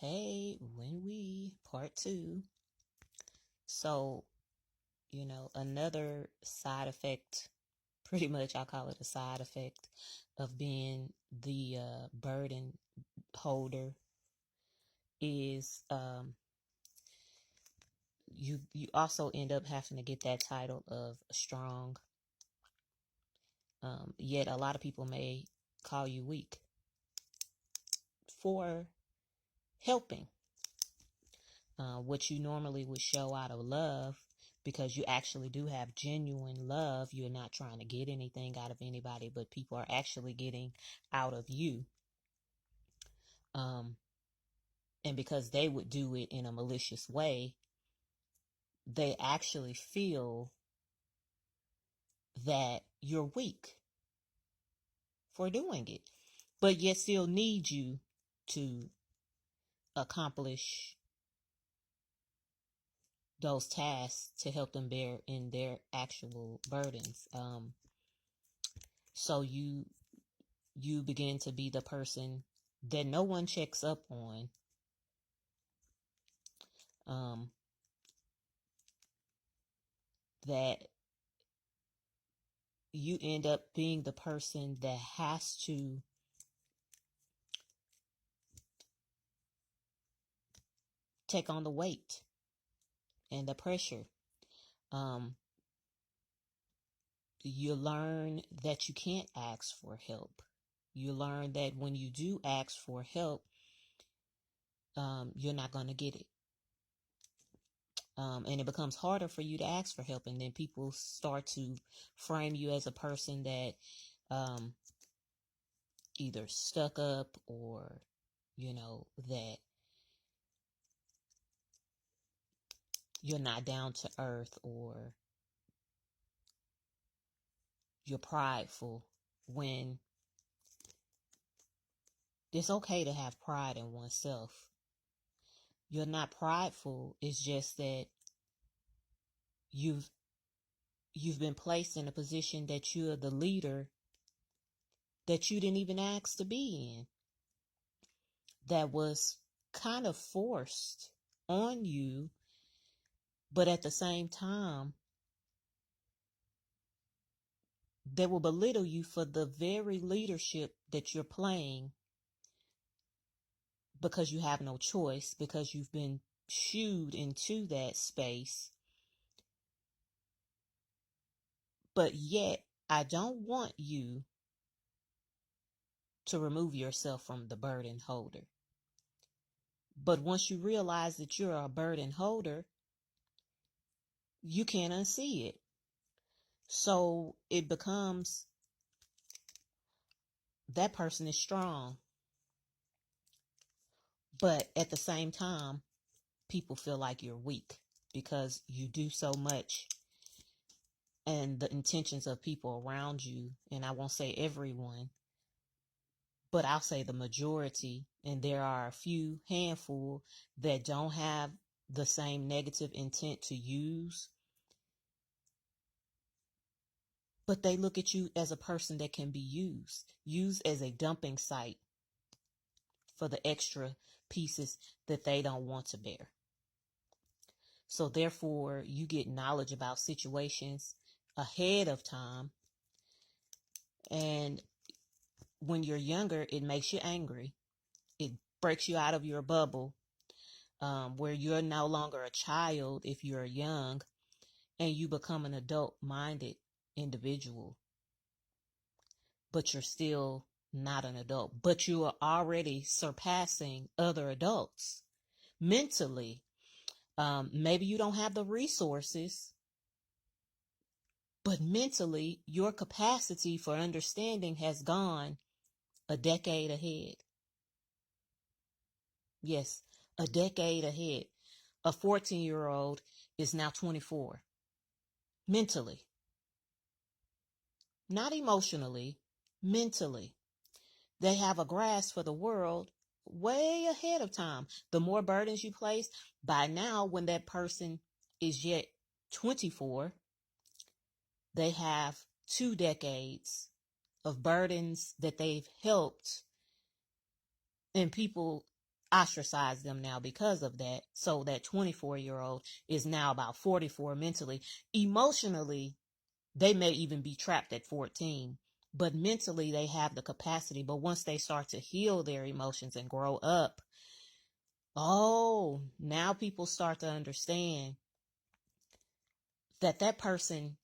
Hey, when we part two. So, another side effect, pretty much I call it a side effect of being the burden holder is you also end up having to get that title of strong. Yet a lot of people may call you weak for helping. What you normally would show out of love, because you actually do have genuine love. You're not trying to get anything out of anybody, but people are actually getting out of you. Um, and because they would do it in a malicious way, they actually feel that you're weak for doing it, but yet still need you to accomplish those tasks to help them bear in their actual burdens. So you begin to be the person that no one checks up on. Um, that you end up being the person that has to take on the weight and the pressure. Um, you learn that you can't ask for help. You learn that when you do ask for help, you're not going to get it. And it becomes harder for you to ask for help. And then people start to frame you as a person that either stuck up, or, that you're not down to earth, or you're prideful, when it's okay to have pride in oneself. You're not prideful. It's just that you've been placed in a position that you're the leader that you didn't even ask to be in. That was kind of forced on you, but at the same time, they will belittle you for the very leadership that you're playing, because you have no choice, because you've been shooed into that space. But yet, I don't want you to remove yourself from the burden holder. But once you realize that you're a burden holder, you can't unsee it. So it becomes, that person is strong. But at the same time, people feel like you're weak because you do so much. And the intentions of people around you, and I won't say everyone, but I'll say the majority, and there are a few handful that don't have the same negative intent to use, but they look at you as a person that can be used as a dumping site for the extra pieces that they don't want to bear. So therefore, you get knowledge about situations ahead of time. And when you're younger, it makes you angry. It breaks you out of your bubble, where you're no longer a child if you're young, and you become an adult-minded individual. But you're still not an adult. But you are already surpassing other adults mentally. Maybe you don't have the resources, but mentally, your capacity for understanding has gone a decade ahead. Yes, a decade ahead. A 14-year-old is now 24. Mentally. Not emotionally, mentally. They have a grasp for the world way ahead of time. The more burdens you place, by now, when that person is yet 24, they have 2 decades of burdens that they've helped. And people, ostracize them now because of that. So that 24-year-old is now about 44 mentally. Emotionally, they may even be trapped at 14, but mentally they have the capacity. But once they start to heal their emotions and grow up, oh, now people start to understand that that person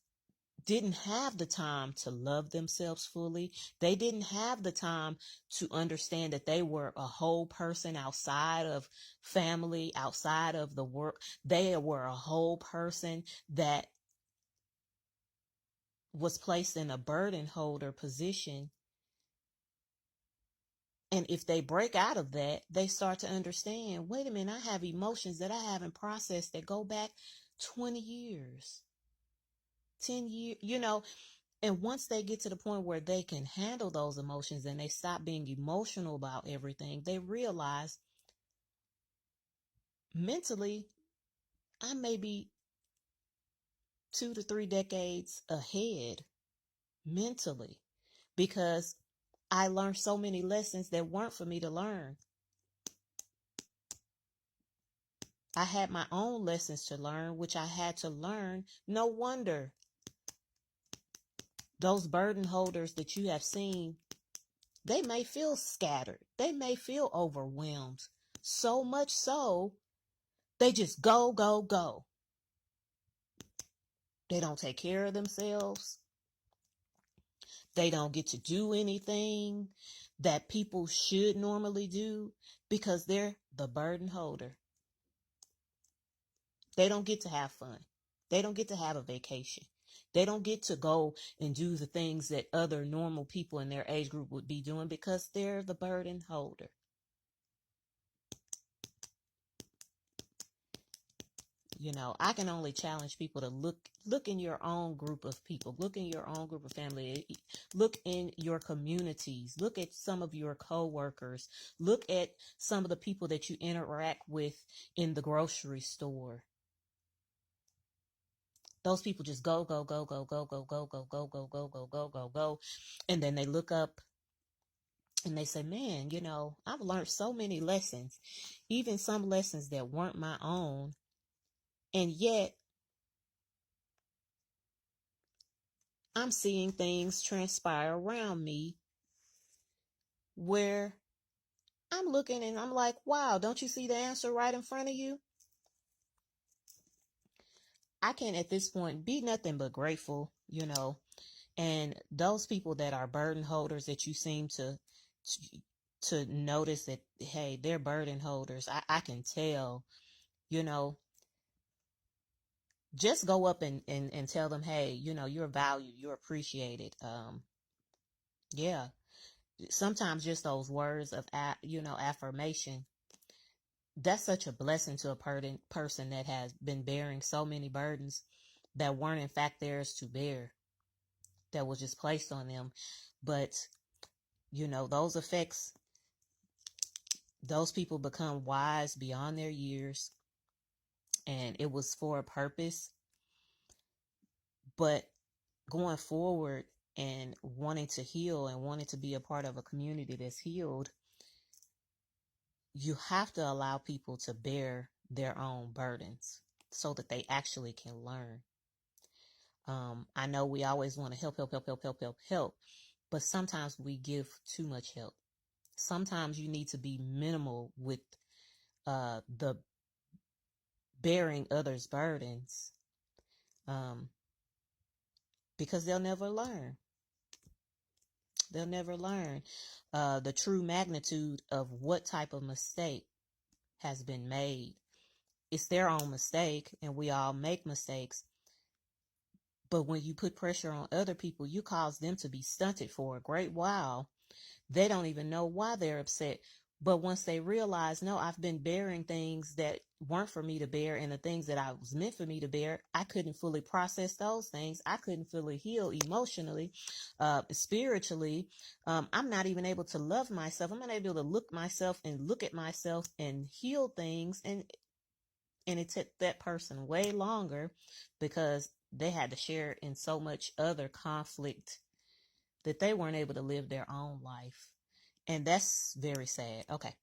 didn't have the time to love themselves fully. They didn't have the time to understand that they were a whole person outside of family, outside of the work. They were a whole person that was placed in a burden holder position. And if they break out of that, they start to understand, wait a minute, I have emotions that I haven't processed that go back 20 years, 10 years, and once they get to the point where they can handle those emotions and they stop being emotional about everything, they realize mentally, I may be 2 to 3 decades ahead mentally because I learned so many lessons that weren't for me to learn. I had my own lessons to learn, which I had to learn. No wonder those burden holders that you have seen, they may feel scattered. They may feel overwhelmed. So much so, they just go, go, go. They don't take care of themselves. They don't get to do anything that people should normally do because they're the burden holder. They don't get to have fun. They don't get to have a vacation. They don't get to go and do the things that other normal people in their age group would be doing because they're the burden holder. I can only challenge people to look in your own group of people, look in your own group of family, look in your communities, look at some of your co-workers, look at some of the people that you interact with in the grocery store. Those people just go, go, go, go, go, go, go, go, go, go, go, go, go, go, go. And then they look up and they say, man, I've learned so many lessons, even some lessons that weren't my own. And yet I'm seeing things transpire around me where I'm looking and I'm like, wow, don't you see the answer right in front of you? I can at this point be nothing but grateful, and those people that are burden holders that you seem to notice that, hey, they're burden holders. I can tell, just go up and tell them, hey, you're valued, you're appreciated. Yeah. Sometimes just those words of, affirmation, that's such a blessing to a person that has been bearing so many burdens that weren't in fact theirs to bear, that was just placed on them. But, those effects, those people become wise beyond their years, and it was for a purpose. But going forward and wanting to heal and wanting to be a part of a community that's healed, you have to allow people to bear their own burdens so that they actually can learn. I know we always want to help, help, help, help, help, help, help, but sometimes we give too much help. Sometimes you need to be minimal with the bearing others' burdens, because they'll never learn. They'll never learn the true magnitude of what type of mistake has been made. It's their own mistake, and we all make mistakes. But when you put pressure on other people, you cause them to be stunted for a great while. They don't even know why they're upset. But once they realize, no, I've been bearing things that weren't for me to bear, and the things that I was meant for me to bear, I couldn't fully process those things. I couldn't fully heal emotionally, spiritually. I'm not even able to love myself. I'm not able to look at myself and heal things. And it took that person way longer because they had to share in so much other conflict that they weren't able to live their own life. And that's very sad. Okay.